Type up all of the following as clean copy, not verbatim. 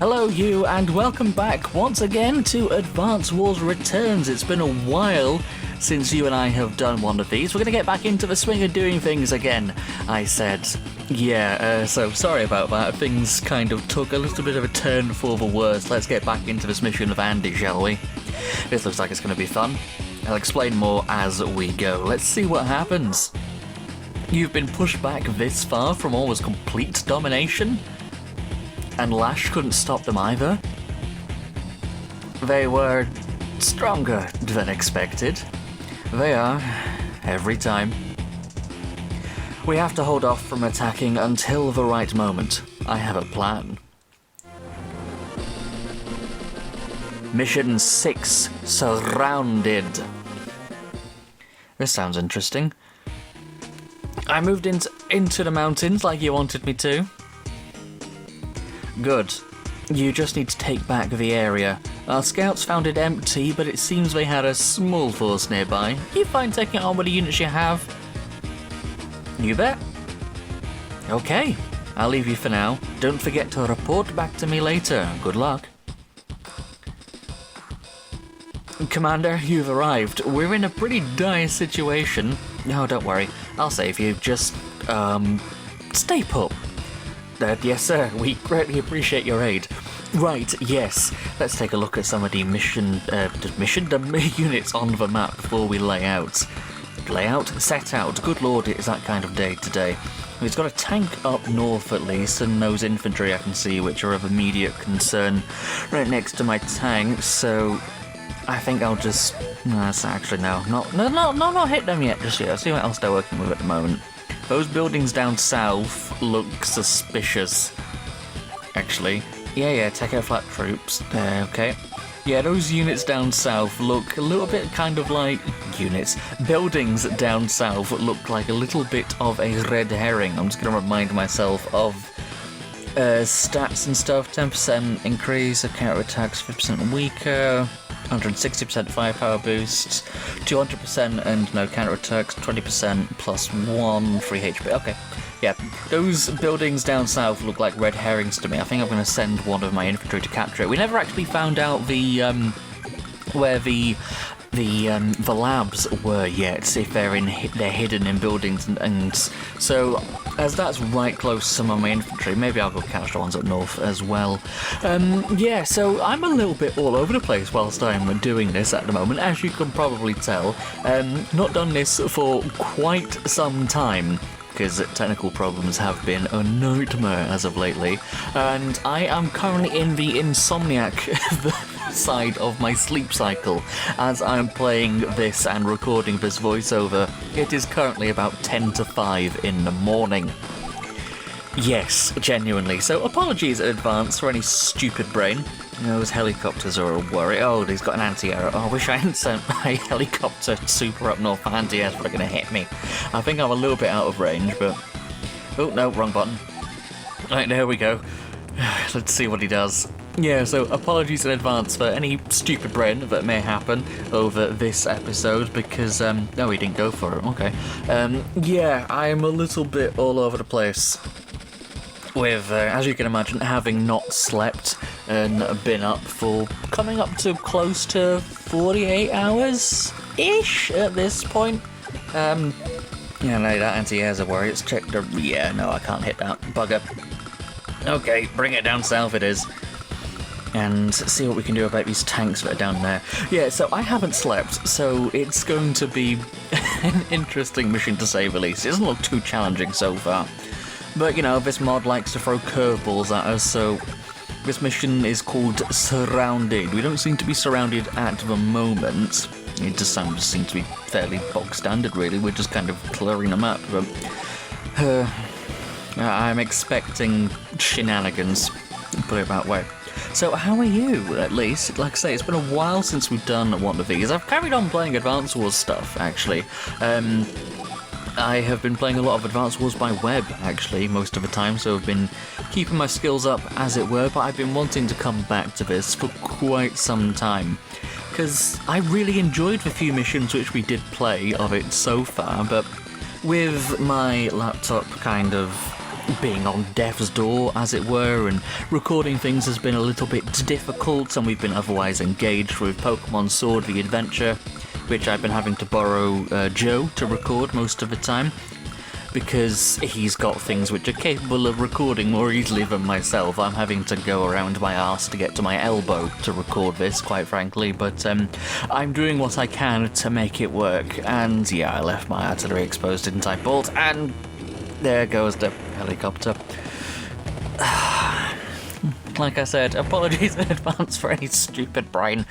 Hello you, and welcome back once again to Advance Wars Returns. It's been a while since you and I have done one of these. We're going to get back into the swing of doing things again, I said. So sorry about that. Things kind of took a little bit of a turn for the worse. Let's get back into this mission of Andy, shall we? This looks like it's going to be fun. I'll explain more as we go. Let's see what happens. You've been pushed back this far from almost complete domination? And Lash couldn't stop them either. They were stronger than expected. They are, every time. We have to hold off from attacking until the right moment. I have a plan. Mission 6, Surrounded. This sounds interesting. I moved into the mountains like you wanted me to. Good. You just need to take back the area. Our scouts found it empty, but it seems they had a small force nearby. You fine taking it on with the units you have? You bet. Okay, I'll leave you for now. Don't forget to report back to me later. Good luck. Commander, you've arrived. We're in a pretty dire situation. No, don't worry. I'll save you. Just, stay put. Yes, sir. We greatly appreciate your aid. Right, yes. Let's take a look at some of the units on the map before we lay out. Layout, set out. Good lord, it is that kind of day today. He's got a tank up north at least, and those infantry I can see which are of immediate concern right next to my tank, so I think I'll just... actually, no. Not hit them yet just yet. I'll see what else they're working with at the moment. Those buildings down south look suspicious, actually. Yeah, take out flat troops. Okay. Yeah, those units down south look a little bit kind of like... Buildings down south look like a little bit of a red herring. I'm just going to remind myself of stats and stuff. 10% increase of counterattacks, 50% weaker... 160% firepower boosts, 200% and no counterattacks, 20% plus 1 free HP. Okay, yeah, those buildings down south look like red herrings to me. I think I'm going to send one of my infantry to capture it. We never actually found out the where the labs were yet, if they're hidden in buildings, and so as that's right close to some of my infantry, maybe I'll go catch the ones up north as well. Yeah, so I'm a little bit all over the place whilst I'm doing this at the moment, as you can probably tell. Not done this for quite some time, because technical problems have been a nightmare as of lately, and I am currently in the insomniac side of my sleep cycle as I'm playing this and recording this voiceover. It is currently about 10 to 5 in the morning. Yes, genuinely. So apologies in advance for any stupid brain. Those helicopters are a worry. Oh, he's got an anti-air. Oh, I wish I hadn't sent my helicopter super up north for anti-airs that are going to hit me. I think I'm a little bit out of range, but... Oh, no, wrong button. Right, there we go. Let's see what he does. Yeah, so apologies in advance for any stupid brain that may happen over this episode, because, no, he didn't go for it, okay. Yeah, I'm a little bit all over the place with, as you can imagine, having not slept and been up for coming up to close to 48 hours-ish at this point. Yeah, no, that anti-air's a worry. Let's check the... Yeah, no, I can't hit that. Bugger. Okay, bring it down south it is. And see what we can do about these tanks that are down there. Yeah, so I haven't slept, so it's going to be an interesting mission to say the least. It doesn't look too challenging so far. But, you know, this mod likes to throw curveballs at us, so this mission is called Surrounded. We don't seem to be surrounded at the moment. It just seems to be fairly bog standard, really. We're just kind of clearing the map, but... I'm expecting shenanigans, put it that way. So how are you, at least? Like I say, it's been a while since we've done one of these. I've carried on playing Advance Wars stuff, actually. I have been playing a lot of Advance Wars by web, actually, most of the time, so I've been keeping my skills up, as it were, but I've been wanting to come back to this for quite some time. Because I really enjoyed the few missions which we did play of it so far, but with my laptop kind of being on death's door, as it were, and recording things has been a little bit difficult, and we've been otherwise engaged with Pokemon Sword the Adventure, which I've been having to borrow Joe to record most of the time, because he's got things which are capable of recording more easily than myself. I'm having to go around my arse to get to my elbow to record this, quite frankly, but I'm doing what I can to make it work, and yeah, I left my artillery exposed, didn't I, Bolt? And there goes the helicopter. Like I said, apologies in advance for any stupid brain.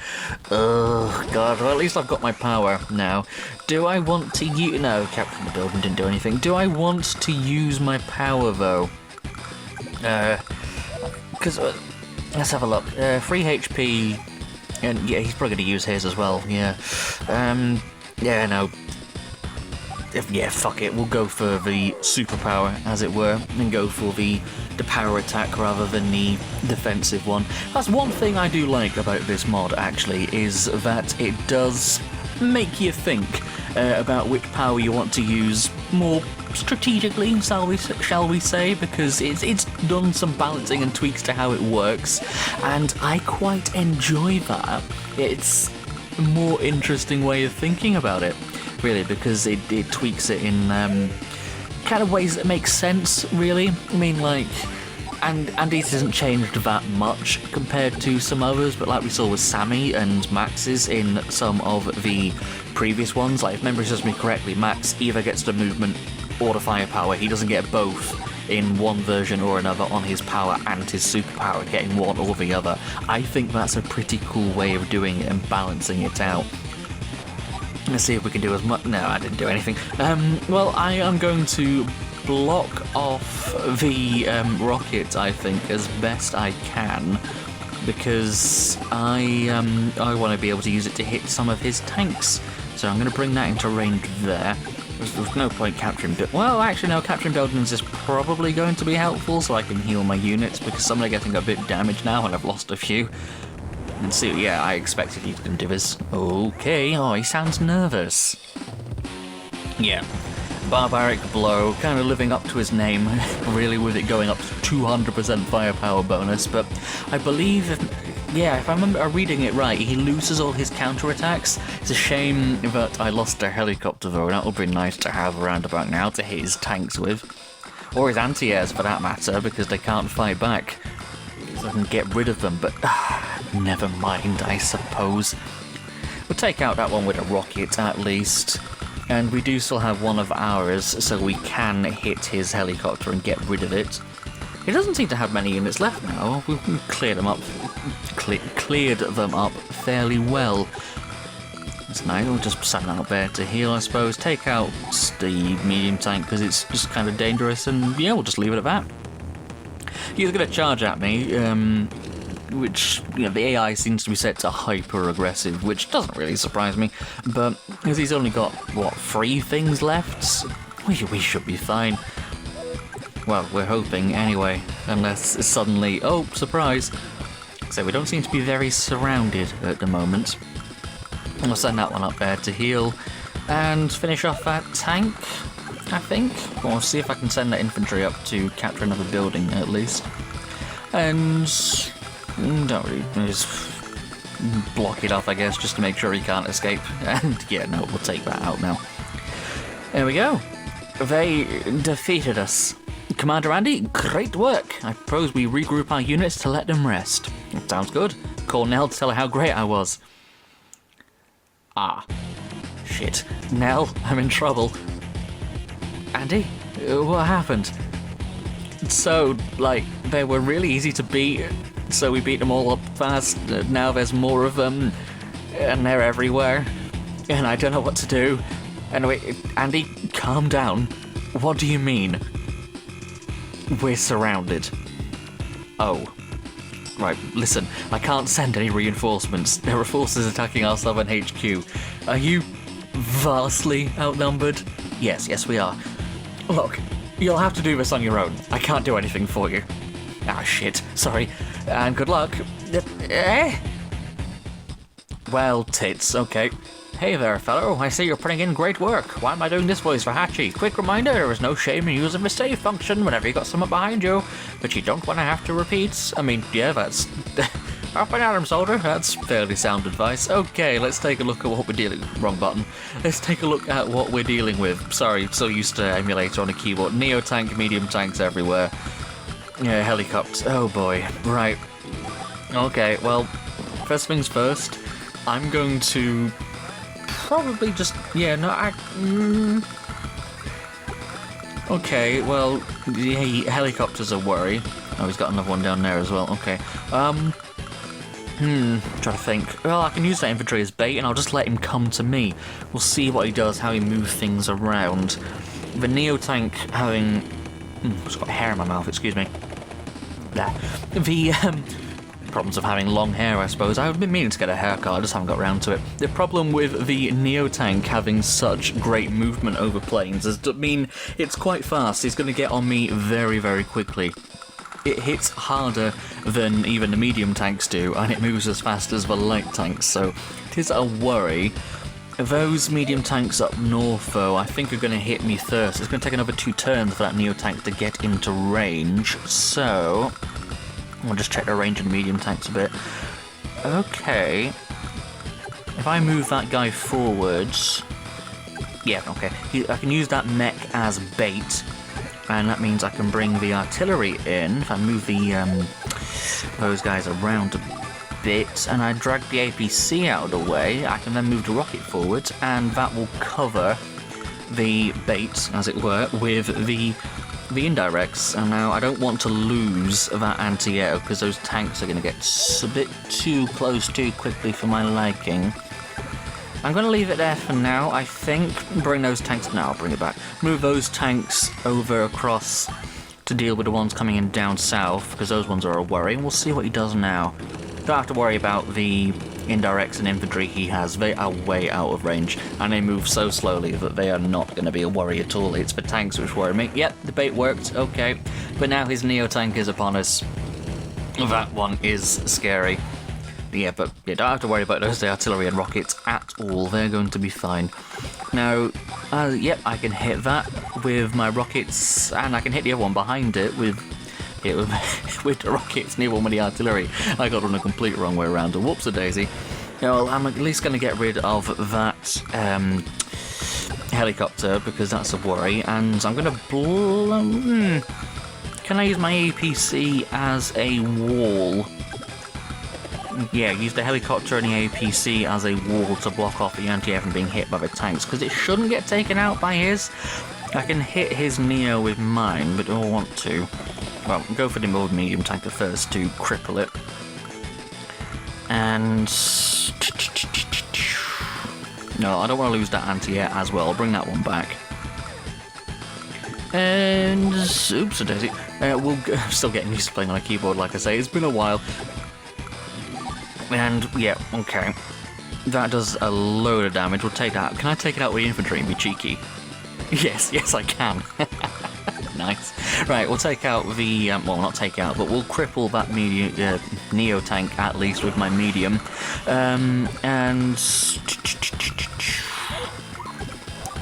Oh, God. Well, at least I've got my power now. Do I want to use... No, capturing the building didn't do anything. Do I want to use my power, though? Because... let's have a look. 3 HP... And, yeah, he's probably going to use his as well, yeah. Yeah, no. Yeah, fuck it. We'll go for the superpower, as it were, and go for the power attack rather than the defensive one. That's one thing I do like about this mod, actually, is that it does make you think about which power you want to use more strategically, shall we say, because it's done some balancing and tweaks to how it works, and I quite enjoy that. It's a more interesting way of thinking about it, really, because it tweaks it in kind of ways that make sense, really. I mean, like, and it hasn't changed that much compared to some others, but like we saw with Sammy and Max's in some of the previous ones, like, if memory serves me correctly, Max either gets the movement or the firepower. He doesn't get both in one version or another on his power and his superpower, getting one or the other. I think that's a pretty cool way of doing it and balancing it out. Let's see if we can do as much. No, I didn't do anything. Well, I am going to block off the rocket, I think, as best I can, because I want to be able to use it to hit some of his tanks. So I'm going to bring that into range there. There's no point capturing... Well, actually, no, capturing buildings is probably going to be helpful, so I can heal my units, because some are getting a bit damaged now, and I've lost a few. And see, yeah, I expected you to do this. Okay, oh, he sounds nervous. Yeah. Barbaric Blow, kind of living up to his name, really, with it going up to 200% firepower bonus, but I believe, if I remember reading it right, he loses all his counterattacks. It's a shame that I lost a helicopter, though. That would be nice to have around about now to hit his tanks with. Or his anti-airs, for that matter, because they can't fight back. So I can get rid of them, but never mind, I suppose. We'll take out that one with a rocket, at least. And we do still have one of ours, so we can hit his helicopter and get rid of it. He doesn't seem to have many units left now. We've cleared them up, cleared them up fairly well. That's nice. We'll just send that out there to heal, I suppose. Take out the medium tank because it's just kind of dangerous, and yeah, we'll just leave it at that. He's going to charge at me, which, you know, the AI seems to be set to hyper-aggressive, which doesn't really surprise me, but because he's only got, what, 3 things left? We should be fine. Well, we're hoping, anyway, unless suddenly, oh, surprise. So we don't seem to be very surrounded at the moment. We'll send that one up there to heal, and finish off that tank, I think. We'll see if I can send that infantry up to capture another building, at least. And... don't really, just block it off, I guess, just to make sure he can't escape. And yeah, no, we'll take that out now. There we go. They defeated us. Commander Andy, great work. I propose we regroup our units to let them rest. Sounds good. Call Nell to tell her how great I was. Ah. Shit. Nell, I'm in trouble. Andy, what happened? So, like, they were really easy to beat, so we beat them all up fast. Now there's more of them, and they're everywhere, and I don't know what to do. Anyway, Andy, calm down. What do you mean? We're surrounded. Oh. Right, listen, I can't send any reinforcements. There are forces attacking our southern HQ. Are you vastly outnumbered? Yes, we are. Look, you'll have to do this on your own. I can't do anything for you. Ah, shit. Sorry. And good luck. Well, tits. Okay. Hey there, fellow. I see you're putting in great work. Why am I doing this voice for Hachi? Quick reminder, there is no shame in using the save function whenever you got someone behind you, but you don't want to have to repeat. I mean, yeah, that's... Up and at him, soldier. That's fairly sound advice. Okay, let's take a look at what we're dealing with. Wrong button. Let's take a look at what we're dealing with. Sorry, so used to emulator on a keyboard. Neo tank, medium tanks everywhere. Yeah, helicopter. Oh boy. Right. Okay, well, first things first, I'm going to probably just... Yeah, no, Okay, well, the helicopter's a worry. Oh, he's got another one down there as well. Okay. Trying to think. Well, I can use that infantry as bait, and I'll just let him come to me. We'll see what he does, how he moves things around. The Neo tank having... just got hair in my mouth, excuse me. There. The, problems of having long hair, I suppose. I've been meaning to get a haircut, I just haven't got around to it. The problem with the Neo tank having such great movement over planes is to mean it's quite fast. He's going to get on me very, very quickly. It hits harder than even the medium tanks do, and it moves as fast as the light tanks, so it is a worry. Those medium tanks up north, though, I think are going to hit me first. It's going to take another 2 turns for that Neo tank to get into range, so... I'll just check the range of the medium tanks a bit. Okay. If I move that guy forwards... Yeah, okay. I can use that mech as bait. And that means I can bring the artillery in. If I move the those guys around a bit, and I drag the APC out of the way, I can then move the rocket forward, and that will cover the bait, as it were, with the indirects. And now I don't want to lose that anti-air, because those tanks are going to get a bit too close too quickly for my liking. I'm going to leave it there for now, I think. Bring those tanks... No, I'll bring it back. Move those tanks over across to deal with the ones coming in down south, because those ones are a worry, and we'll see what he does now. Don't have to worry about the indirects and infantry he has. They are way out of range, and they move so slowly that they are not going to be a worry at all. It's the tanks which worry me. Yep, the bait worked, okay. But now his Neo tank is upon us. That one is scary. Yeah, but you don't have to worry about those, the artillery and rockets at all. They're going to be fine. Now, yep, I can hit that with my rockets, and I can hit the other one behind it with with the rockets, near one with the artillery. I got on a complete wrong way around. Whoops-a-daisy. Well, I'm at least going to get rid of that helicopter, because that's a worry, and I'm going to Can I use my APC as a wall? Yeah, use the helicopter and the APC as a wall to block off the anti-air from being hit by the tanks, because it shouldn't get taken out by his. I can hit his Neo with mine, but I don't want to. Well, go for the old medium tanker first to cripple it. And... No, I don't want to lose that anti-air as well. I'll bring that one back. And... Oops-a-daisy. I'm still getting used to playing on a keyboard, like I say. It's been a while. And, yeah, okay. That does a load of damage. We'll take that. Can I take it out with the infantry and be cheeky? Yes, I can. Nice. Right, we'll take out the... well, not take out, but we'll cripple that Neo tank, at least, with my medium. And...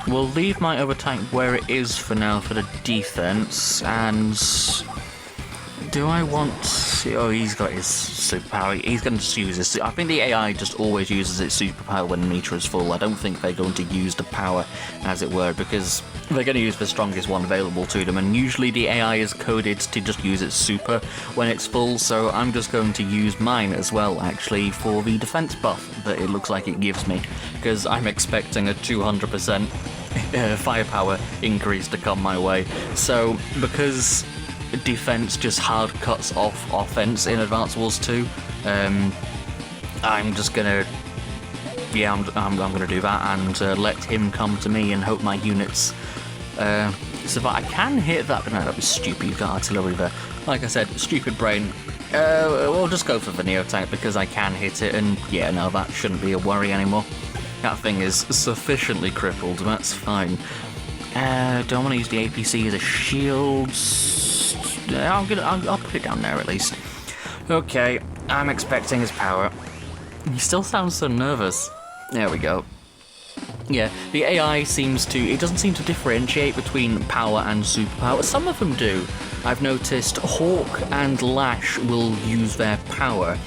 We'll leave my other tank where it is for now for the defense, and... Do I want... Oh, he's got his superpower. He's going to just use this. I think the AI just always uses its superpower when the meter is full. I don't think they're going to use the power, as it were, because they're going to use the strongest one available to them, and usually the AI is coded to just use its super when it's full, so I'm just going to use mine as well, actually, for the defense buff that it looks like it gives me, because I'm expecting a 200% firepower increase to come my way. So, because... defense just hard cuts off offense in Advance Wars 2. I'm just gonna, yeah, I'm gonna do that and let him come to me and hope my units survive. I can hit that, but no, that was stupid. You've got artillery there. Like I said, stupid brain. We'll just go for the Neo tank because I can hit it, and yeah, no, that shouldn't be a worry anymore. That thing is sufficiently crippled. That's fine. Do I want to use the APC as a shield? I'll put it down there at least. Okay, I'm expecting his power. He still sounds so nervous. There we go. Yeah, the AI doesn't seem to differentiate between power and superpower. Some of them do. I've noticed Hawk and Lash will use their power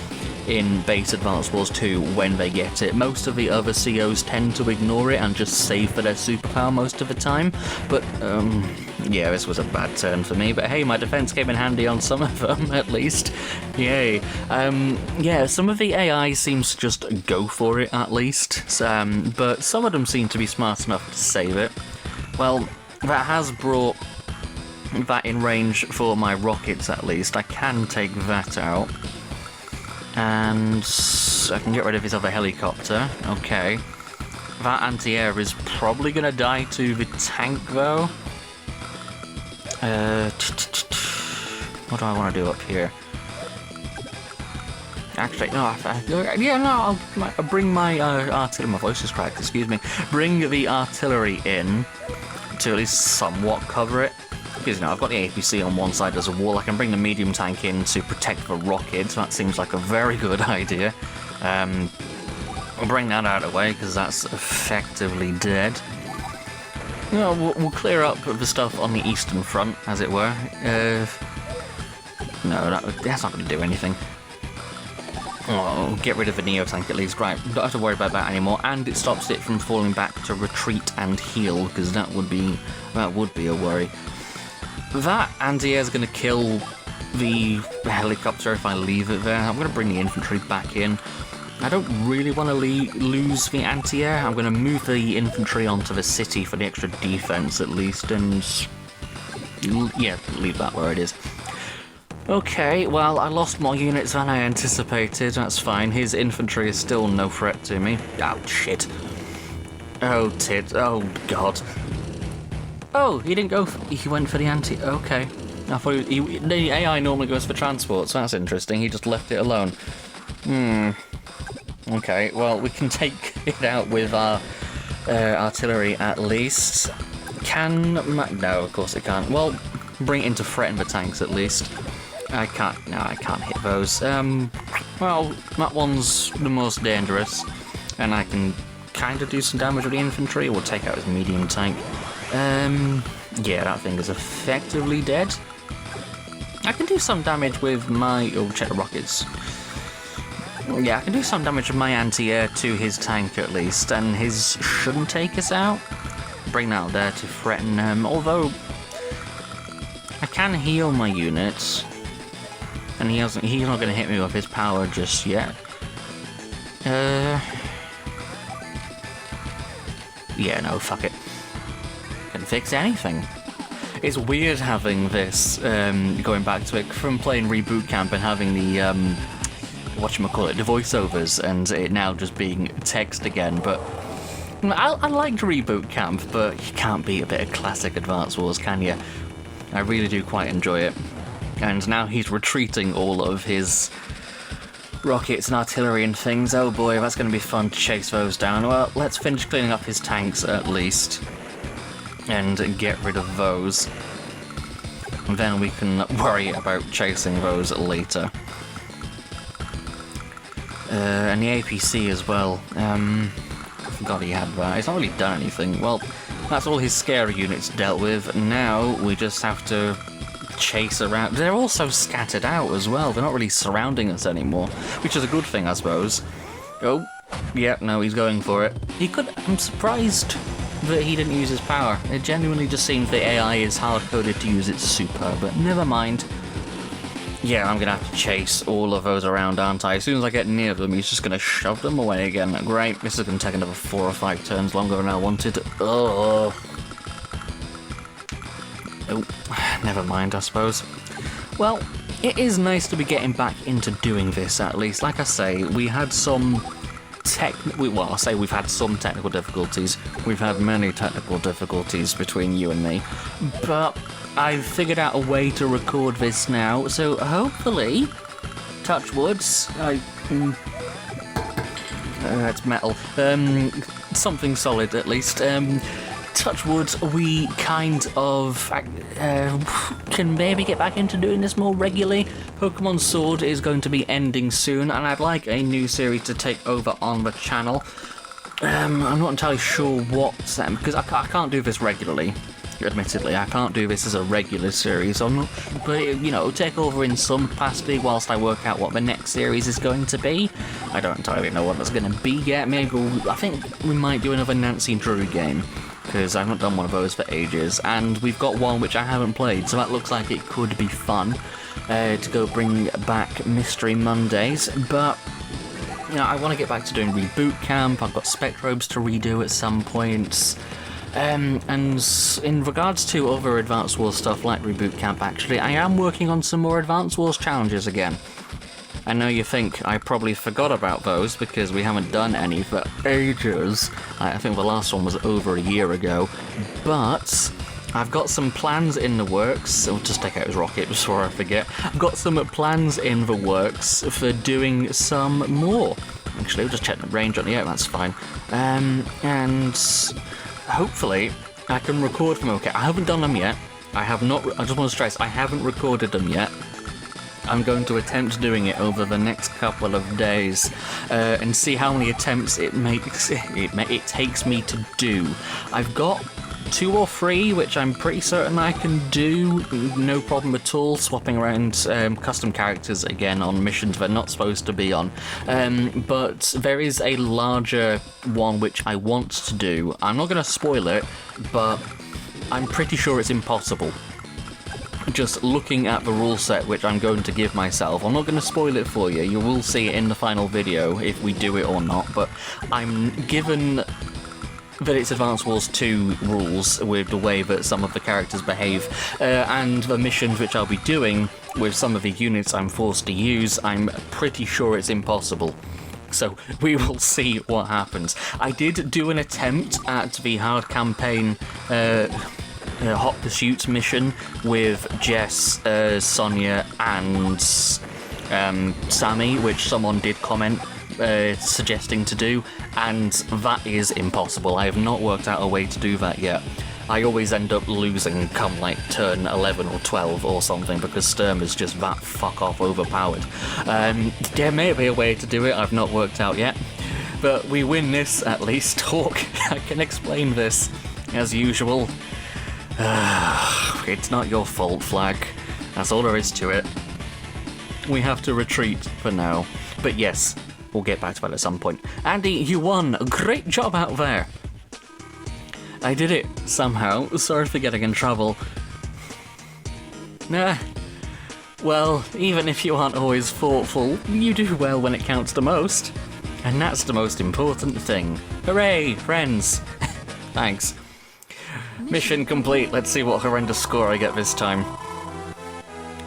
in base Advance Wars 2 when they get it. Most of the other COs tend to ignore it and just save for their superpower most of the time. But, yeah, this was a bad turn for me. But hey, my defense came in handy on some of them, at least. Yay. Yeah, some of the AI seems to just go for it, at least. But some of them seem to be smart enough to save it. Well, that has brought that in range for my rockets, at least. I can take that out. And I can get rid of his other helicopter. Okay. That anti-air is probably going to die to the tank, though. What do I want to do up here? Actually, no. I'll bring my artillery. My voice is cracked. Excuse me. Bring the artillery in to at least somewhat cover it. Because, I've got the APC on one side as a wall. I can bring the medium tank in to protect the rockets. That seems like a very good idea. I'll bring that out of the way because that's effectively dead. We'll clear up the stuff on the eastern front, as it were. No, that's not going to do anything. Oh, get rid of the Neo tank at least. Right, don't have to worry about that anymore. And it stops it from falling back to retreat and heal, because that would be a worry. That anti-air is going to kill the helicopter if I leave it there. I'm going to bring the infantry back in. I don't really want to lose the anti-air. I'm going to move the infantry onto the city for the extra defense at least, and yeah, leave that where it is. Okay, well, I lost more units than I anticipated. That's fine. His infantry is still no threat to me. Oh, shit. Oh, tit. Oh, God. Oh, he didn't go. He went for the anti. Okay, I thought the AI normally goes for transport, so that's interesting. He just left it alone. Okay, well, we can take it out with our artillery at least. No, of course it can't. Well, bring it in to threaten the tanks at least. I can't hit those. Well, that one's the most dangerous, and I can kind of do some damage with the infantry. We'll take out his medium tank. Yeah, that thing is effectively dead. I can do some damage with my... Oh, check the rockets. Yeah, I can do some damage with my anti-air to his tank at least, and his shouldn't take us out. Bring that out there to threaten him, although I can heal my units, and he's not going to hit me with his power just yet. Yeah, no, fuck it. Can fix anything. It's weird having this, going back to it, from playing Reboot Camp and having the, whatchamacallit, the voiceovers, and it now just being text again, but I liked Reboot Camp, but you can't beat a bit of classic Advance Wars, can you? I really do quite enjoy it. And now he's retreating all of his rockets and artillery and things. Oh boy, that's going to be fun to chase those down. Well, let's finish cleaning up his tanks at least, and get rid of those. And then we can worry about chasing those later. And the APC as well. I forgot he had that. He's not really done anything. Well, that's all his scary units dealt with. Now we just have to chase around. They're also scattered out as well. They're not really surrounding us anymore, which is a good thing, I suppose. Oh, yeah, no, he's going for it. I'm surprised that he didn't use his power. It genuinely just seems the AI is hard-coded to use its super, but never mind. Yeah, I'm gonna have to chase all of those around, aren't I? As soon as I get near them, he's just gonna shove them away again. Great, this is gonna take another 4 or 5 turns longer than I wanted. Oh, never mind, I suppose. Well, it is nice to be getting back into doing this, at least. Like I say, we had some we've had some technical difficulties. We've had many technical difficulties between you and me. But I've figured out a way to record this now, so hopefully, touch woods, it's metal, something solid at least, touch wood, we kind of can maybe get back into doing this more regularly. Pokemon Sword is going to be ending soon, and I'd like a new series to take over on the channel. I'm not entirely sure what, because I can't do this regularly. Admittedly, I can't do this as a regular series, but it'll take over in some capacity whilst I work out what the next series is going to be. I don't entirely know what that's going to be yet. I think we might do another Nancy Drew game, because I haven't done one of those for ages, and we've got one which I haven't played, so that looks like it could be fun to go bring back Mystery Mondays, but I want to get back to doing Reboot Camp. I've got Spectrobes to redo at some point. And in regards to other Advance Wars stuff like Reboot Camp, actually, I am working on some more Advance Wars challenges again. I know you think I probably forgot about those because we haven't done any for ages. I think the last one was over a year ago. But I've got some plans in the works. I'll just take out his rocket before I forget. I've got some plans in the works for doing some more. Actually, we'll just check the range on the air, that's fine. And hopefully I can record them okay. I haven't done them yet. I just want to stress, I haven't recorded them yet. I'm going to attempt doing it over the next couple of days and see how many attempts it takes me to do. I've got 2 or 3 which I'm pretty certain I can do, no problem at all, swapping around custom characters again on missions they're not supposed to be on. But there is a larger one which I want to do. I'm not going to spoil it, but I'm pretty sure it's impossible. Just looking at the rule set which I'm going to give myself, I'm not going to spoil it for you, you will see it in the final video if we do it or not, but I'm given that it's Advance Wars 2 rules with the way that some of the characters behave, and the missions which I'll be doing with some of the units I'm forced to use, I'm pretty sure it's impossible. So we will see what happens. I did do an attempt at the hard campaign Hot Pursuit mission with Jess, Sonia and Sammy, which someone did comment suggesting to do, and that is impossible. I have not worked out a way to do that yet. I always end up losing come like turn 11 or 12 or something because Sturm is just that fuck off overpowered. There may be a way to do it, I've not worked out yet, but we win this at least. Hawk, I can explain this as usual. It's not your fault, Flag. That's all there is to it. We have to retreat for now. But yes, we'll get back to that at some point. Andy, you won! Great job out there! I did it, somehow. Sorry for getting in trouble. Well, even if you aren't always thoughtful, you do well when it counts the most. And that's the most important thing. Hooray, friends! Thanks. Mission complete. Let's see what horrendous score I get this time.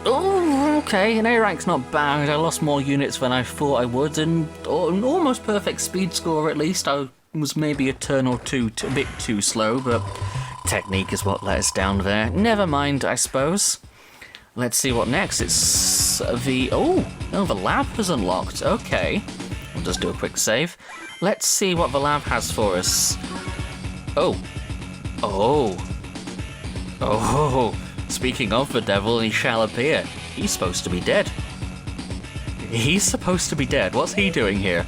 Oh, okay, an A rank's not bad. I lost more units than I thought I would, and an almost perfect speed score at least. I was maybe a turn or two a bit too slow, but technique is what let us down there. Never mind, I suppose. Let's see what next. It's the... Oh, the lab has unlocked. Okay. We'll just do a quick save. Let's see what the lab has for us. Oh. Speaking of the devil, he shall appear. He's supposed to be dead. He's supposed to be dead? What's he doing here?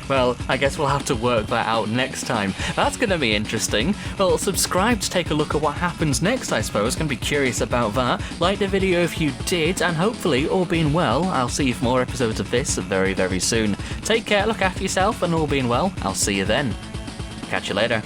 Well, I guess we'll have to work that out next time. That's going to be interesting. Well, subscribe to take a look at what happens next, I suppose. Going to be curious about that. Like the video if you did, and hopefully, all being well, I'll see you for more episodes of this very, very soon. Take care, look after yourself, and all being well, I'll see you then. Catch you later.